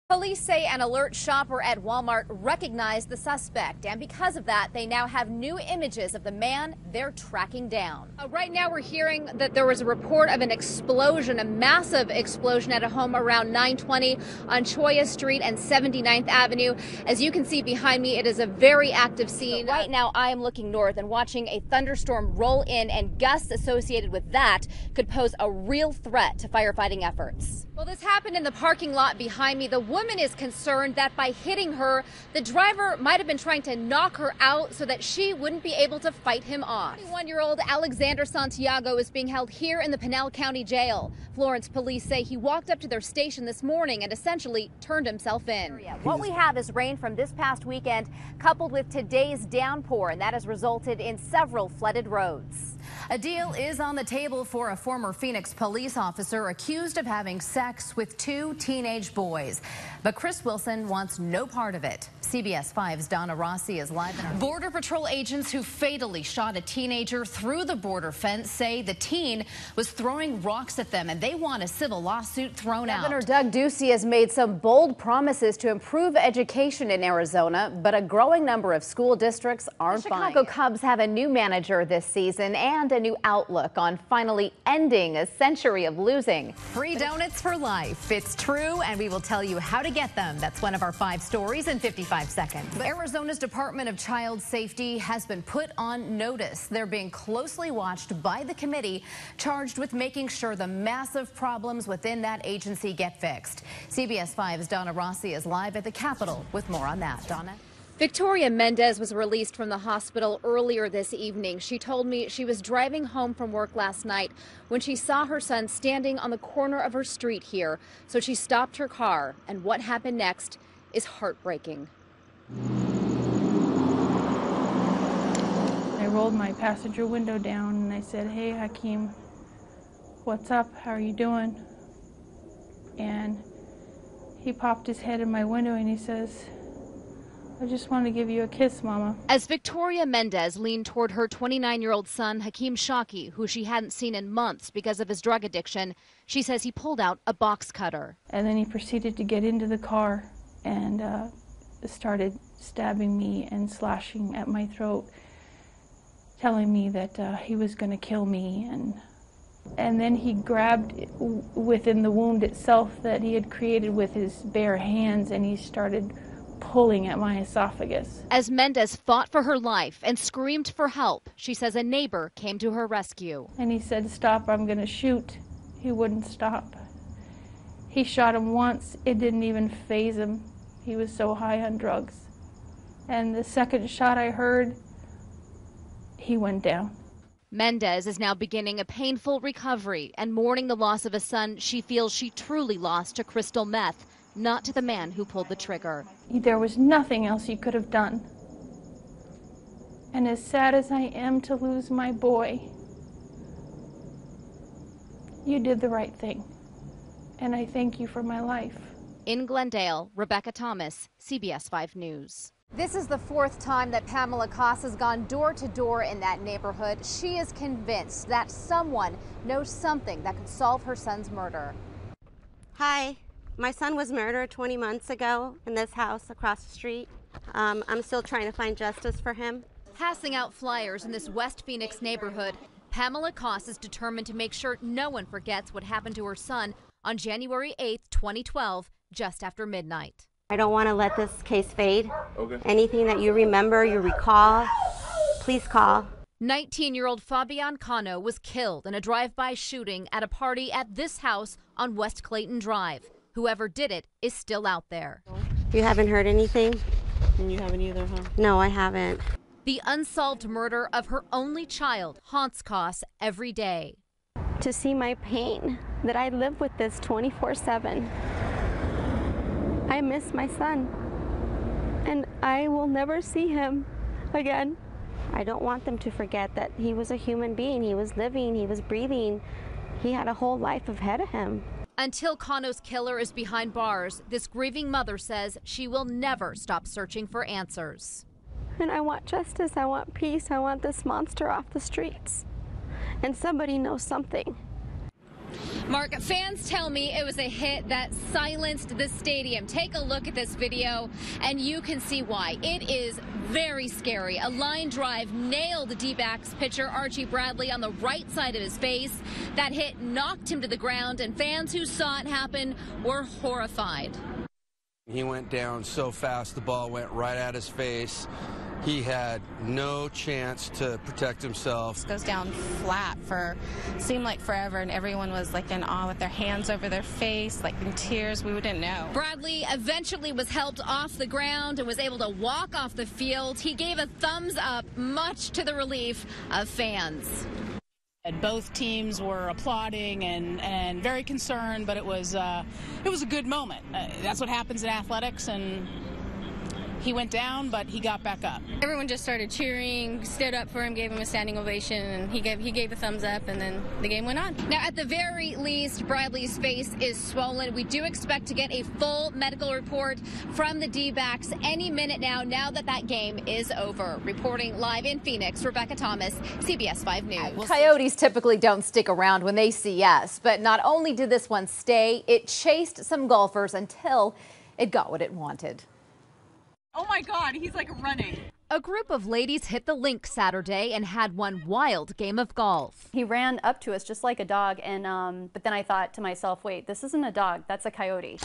Police say an alert shopper at Walmart recognized the suspect, and because of that, they now have new images of the man they're tracking down. Right now, we're hearing that there was a report of an explosion, a massive explosion at a home around 920 on Choya Street and 79th Avenue. As you can see behind me, it is a very active scene. But right now, I am looking north and watching a thunderstorm roll in, and gusts associated with that could pose a real threat to firefighting efforts. Well, this happened in the parking lot behind me. The woman is concerned that by hitting her, the driver might have been trying to knock her out so that she wouldn't be able to fight him off. 21-year-old Alexander Santiago is being held here in the Pinal County Jail. Florence police say he walked up to their station this morning and essentially turned himself in. What we have is rain from this past weekend coupled with today's downpour, and that has resulted in several flooded roads. A deal is on the table for a former Phoenix police officer accused of having sex with two teenage boys. But Chris Wilson wants no part of it. CBS 5's Donna Rossi is live in our... Border Patrol agents who fatally shot a teenager through the border fence say the teen was throwing rocks at them, and they want a civil lawsuit thrown out. Governor Doug Ducey has made some bold promises to improve education in Arizona, but a growing number of school districts aren't buying. The Chicago Cubs have a new manager this season and a new outlook on finally ending a century of losing. Free donuts for life. It's true, and we will tell you how to get them. That's one of our 5 stories in 55 seconds. But Arizona's Department of Child Safety has been put on notice. They're being closely watched by the committee charged with making sure the massive problems within that agency get fixed. CBS 5's Donna Rossi is live at the Capitol with more on that. Donna? Victoria Mendez was released from the hospital earlier this evening. She told me she was driving home from work last night when she saw her son standing on the corner of her street here. So she stopped her car, and what happened next is heartbreaking. I rolled my passenger window down and I said, "Hey, Hakeem, what's up? How are you doing?" And he popped his head in my window and he says, "I just want to give you a kiss, Mama." As Victoria Mendez leaned toward her 29-year-old son, Hakeem Shaki, who she hadn't seen in months because of his drug addiction, she says he pulled out a box cutter. And then he proceeded to get into the car and started stabbing me and slashing at my throat, telling me that he was going to kill me. And then he grabbed within the wound itself that he had created with his bare hands, and he started pulling at my esophagus. As Mendez fought for her life and screamed for help, she says a neighbor came to her rescue. And he said, "Stop, I'm going to shoot." He wouldn't stop. He shot him once. It didn't even faze him. He was so high on drugs. And the second shot I heard, he went down. Mendez is now beginning a painful recovery and mourning the loss of a son she feels she truly lost to crystal meth, not to the man who pulled the trigger. There was nothing else you could have done. And as sad as I am to lose my boy, you did the right thing. And I thank you for my life. In Glendale, Rebecca Thomas, CBS 5 News. This is the 4th time that Pamela Koss has gone door to door in that neighborhood. She is convinced that someone knows something that could solve her son's murder. Hi. My son was murdered 20 months ago in this house across the street. I'm still trying to find justice for him. Passing out flyers in this West Phoenix neighborhood, Pamela Koss is determined to make sure no one forgets what happened to her son on January 8th, 2012, just after midnight. I don't want to let this case fade. Okay. Anything that you remember, you recall, please call. 19-year-old Fabian Cano was killed in a drive-by shooting at a party at this house on West Clayton Drive. Whoever did it is still out there. You haven't heard anything? And you haven't either, huh? No, I haven't. The unsolved murder of her only child haunts Koss every day. To see my pain, that I live with this 24/7. I miss my son, and I will never see him again. I don't want them to forget that he was a human being. He was living, he was breathing. He had a whole life ahead of him. Until Cano's killer is behind bars, this grieving mother says she will never stop searching for answers. And I want justice, I want peace, I want this monster off the streets. And somebody knows something. Mark, fans tell me it was a hit that silenced the stadium. Take a look at this video and you can see why. It is very scary. A line drive nailed D-backs pitcher Archie Bradley on the right side of his face. That hit knocked him to the ground, and fans who saw it happen were horrified. He went down so fast, the ball went right at his face. He had no chance to protect himself. Goes down flat for, seemed like forever, and everyone was like in awe with their hands over their face, like in tears. We wouldn't know. Bradley eventually was helped off the ground and was able to walk off the field. He gave a thumbs up, much to the relief of fans. And both teams were applauding and very concerned, but it was a good moment. That's what happens in athletics, and he went down, but he got back up. Everyone just started cheering, stood up for him, gave him a standing ovation, and he gave a thumbs up, and then the game went on. Now, at the very least, Bradley's face is swollen. We do expect to get a full medical report from the D-backs any minute now that game is over. Reporting live in Phoenix, Rebecca Thomas, CBS 5 News. Coyotes typically don't stick around when they see us, but not only did this one stay, it chased some golfers until it got what it wanted. Oh my God, he's like running. A group of ladies hit the link Saturday and had one wild game of golf. He ran up to us just like a dog, and but then I thought to myself, wait, this isn't a dog, that's a coyote.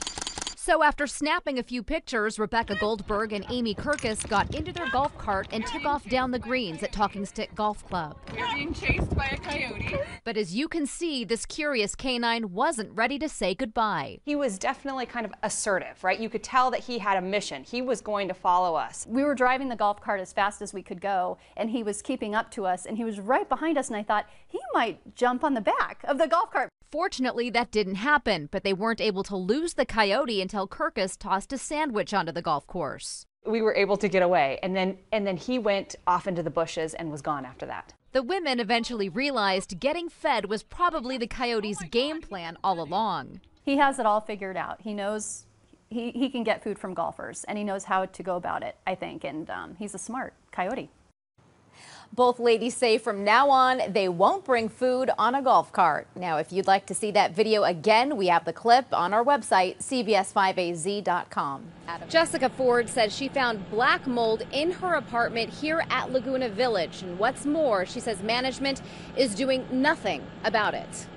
So after snapping a few pictures, Rebecca Goldberg and Amy Kirkus got into their golf cart and took off down the greens at Talking Stick Golf Club. We're being chased by a coyote. But as you can see, this curious canine wasn't ready to say goodbye. He was definitely kind of assertive, right? You could tell that he had a mission. He was going to follow us. We were driving the golf cart as fast as we could go, and he was keeping up to us, and he was right behind us, and I thought, he might jump on the back of the golf cart. Fortunately, that didn't happen, but they weren't able to lose the coyote until Kirkus tossed a sandwich onto the golf course. We were able to get away, and then he went off into the bushes and was gone after that. The women eventually realized getting fed was probably the coyote's game plan all along. He has it all figured out. He knows he can get food from golfers, and he knows how to go about it, I think, and he's a smart coyote. Both ladies say from now on, they won't bring food on a golf cart. Now, if you'd like to see that video again, we have the clip on our website, cbs5az.com. Jessica Ford says she found black mold in her apartment here at Laguna Village. And what's more, she says management is doing nothing about it.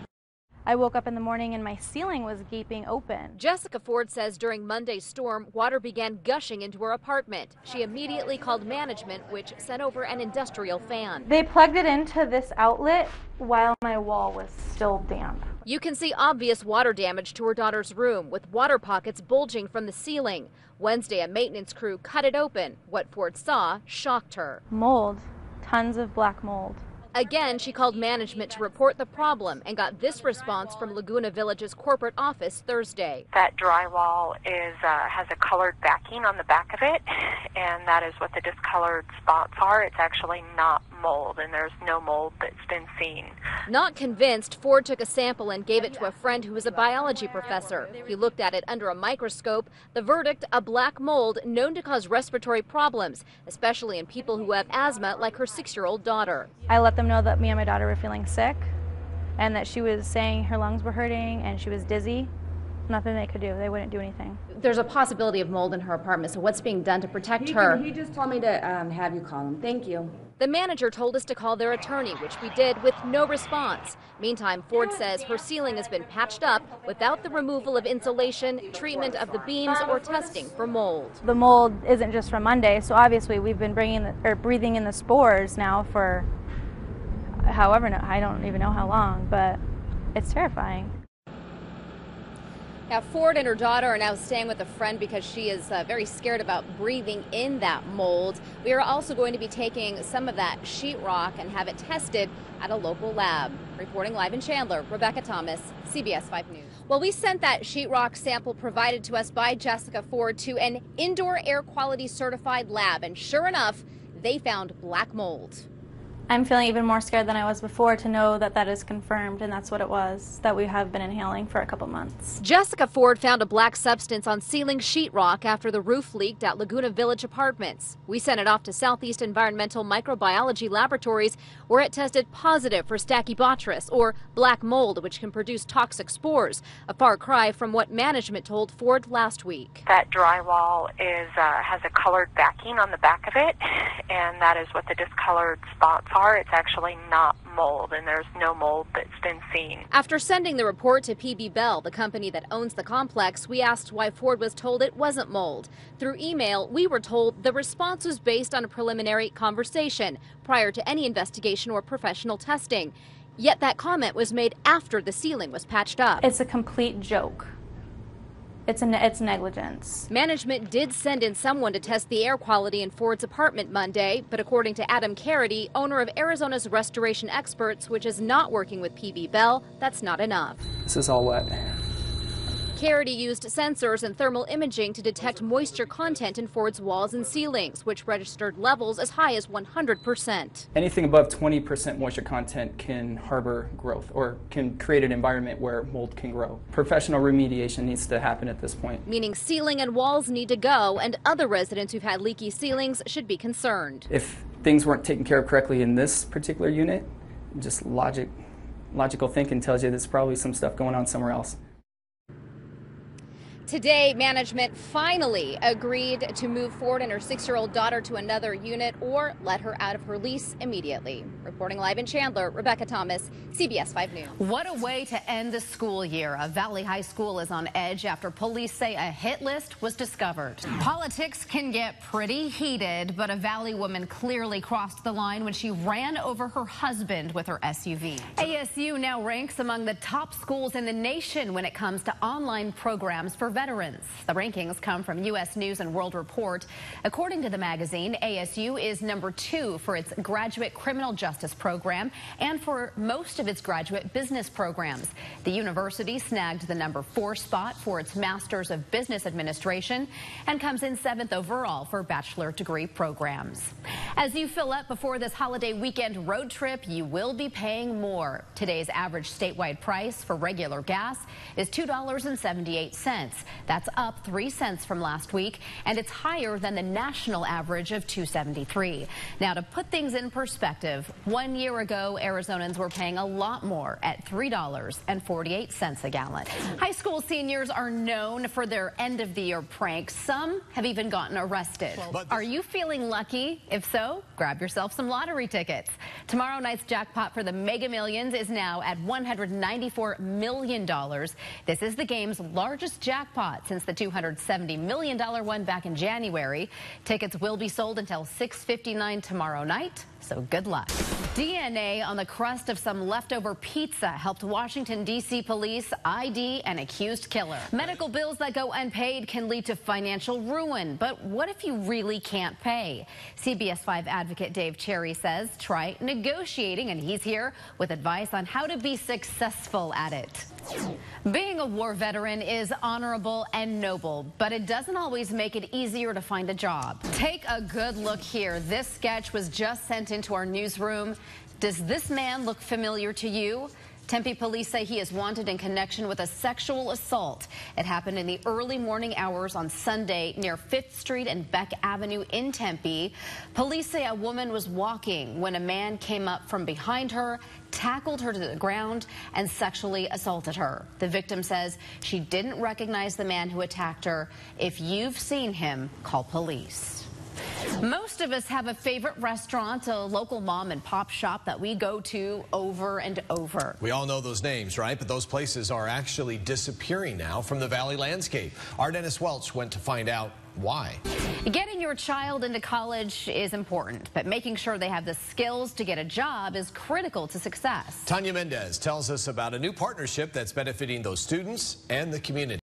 I woke up in the morning and my ceiling was gaping open. Jessica Ford says during Monday's storm, water began gushing into her apartment. She immediately called management, which sent over an industrial fan. They plugged it into this outlet while my wall was still damp. You can see obvious water damage to her daughter's room, with water pockets bulging from the ceiling. Wednesday, a maintenance crew cut it open. What Ford saw shocked her. Mold, tons of black mold. Again, she called management to report the problem and got this response from Laguna Village's corporate office Thursday. That drywall has a colored backing on the back of it, and that is what the discolored spots are. It's actually not mold, and there's no mold that's been seen. Not convinced, Ford took a sample and gave it to a friend who is a biology professor. He looked at it under a microscope. The verdict, a black mold known to cause respiratory problems, especially in people who have asthma like her 6-year-old daughter. I let them know that me and my daughter were feeling sick and that she was saying her lungs were hurting and she was dizzy. Nothing they could do. They wouldn't do anything. There's a possibility of mold in her apartment, so what's being done to protect her? He just told me to have you call him. Thank you. The manager told us to call their attorney, which we did with no response. Meantime, Ford says her ceiling has been patched up without the removal of insulation, treatment of the beams, or testing for mold. The mold isn't just from Monday, so obviously we've been breathing in the spores now for however, I don't even know how long, but it's terrifying. Now, Ford and her daughter are now staying with a friend because she is very scared about breathing in that mold. We are also going to be taking some of that sheetrock and have it tested at a local lab. Reporting live in Chandler, Rebecca Thomas, CBS 5 News. Well, we sent that sheetrock sample provided to us by Jessica Ford to an indoor air quality certified lab, and sure enough, they found black mold. I'm feeling even more scared than I was before to know that that is confirmed, and that's what it was, that we have been inhaling for a couple months. Jessica Ford found a black substance on ceiling sheetrock after the roof leaked at Laguna Village Apartments. We sent it off to Southeast Environmental Microbiology Laboratories, where it tested positive for Stachybotrys, or black mold, which can produce toxic spores, a far cry from what management told Ford last week. That drywall has a colored backing on the back of it, and that is what the discolored spots are. It's actually not mold, and there's no mold that's been seen. After sending the report to PB Bell, the company that owns the complex, we asked why Ford was told it wasn't mold. Through email, we were told the response was based on a preliminary conversation prior to any investigation or professional testing. Yet that comment was made after the ceiling was patched up. It's a complete joke. It's negligence. Management did send in someone to test the air quality in Ford's apartment Monday, but according to Adam Coyote, owner of Arizona's Restoration Experts, which is not working with PB Bell, that's not enough. This is all wet. Coyote used sensors and thermal imaging to detect moisture content in Ford's walls and ceilings, which registered levels as high as 100%. Anything above 20% moisture content can harbor growth or can create an environment where mold can grow. Professional remediation needs to happen at this point. Meaning ceiling and walls need to go, and other residents who've had leaky ceilings should be concerned. If things weren't taken care of correctly in this particular unit, just logical thinking tells you there's probably some stuff going on somewhere else. Today, management finally agreed to move Ford and her 6-year-old daughter to another unit or let her out of her lease immediately. Reporting live in Chandler, Rebecca Thomas, CBS 5 News. What a way to end the school year. A Valley High School is on edge after police say a hit list was discovered. Politics can get pretty heated, but a Valley woman clearly crossed the line when she ran over her husband with her SUV. ASU now ranks among the top schools in the nation when it comes to online programs for veterans. The rankings come from U.S. News and World Report. According to the magazine, ASU is number 2 for its graduate criminal justice program and for most of its graduate business programs. The university snagged the number 4 spot for its Masters of Business Administration and comes in 7th overall for bachelor degree programs. As you fill up before this holiday weekend road trip, you will be paying more. Today's average statewide price for regular gas is $2.78. That's up 3 cents from last week, and it's higher than the national average of $2.73. Now, to put things in perspective, 1 year ago, Arizonans were paying a lot more at $3.48 a gallon. High school seniors are known for their end-of-the-year pranks. Some have even gotten arrested. Are you feeling lucky? If so, grab yourself some lottery tickets. Tomorrow night's jackpot for the Mega Millions is now at $194 million. This is the game's largest jackpot since the $270 million one back in January. Tickets will be sold until 6:59 tomorrow night, so good luck. DNA on the crust of some leftover pizza helped Washington, D.C. police ID an accused killer. Medical bills that go unpaid can lead to financial ruin, but what if you really can't pay? CBS 5 advocate Dave Cherry says try negotiating, and he's here with advice on how to be successful at it. Being a war veteran is honorable and noble, but it doesn't always make it easier to find a job. Take a good look here. This sketch was just sent into our newsroom. Does this man look familiar to you? Tempe police say he is wanted in connection with a sexual assault. It happened in the early morning hours on Sunday near 5th Street and Beck Avenue in Tempe. Police say a woman was walking when a man came up from behind her, tackled her to the ground, and sexually assaulted her. The victim says she didn't recognize the man who attacked her. If you've seen him, call police. Most of us have a favorite restaurant, a local mom and pop shop that we go to over and over. We all know those names, right? But those places are actually disappearing now from the Valley landscape. Our Dennis Welch went to find out why. Getting your child into college is important, but making sure they have the skills to get a job is critical to success. Tanya Mendez tells us about a new partnership that's benefiting those students and the community.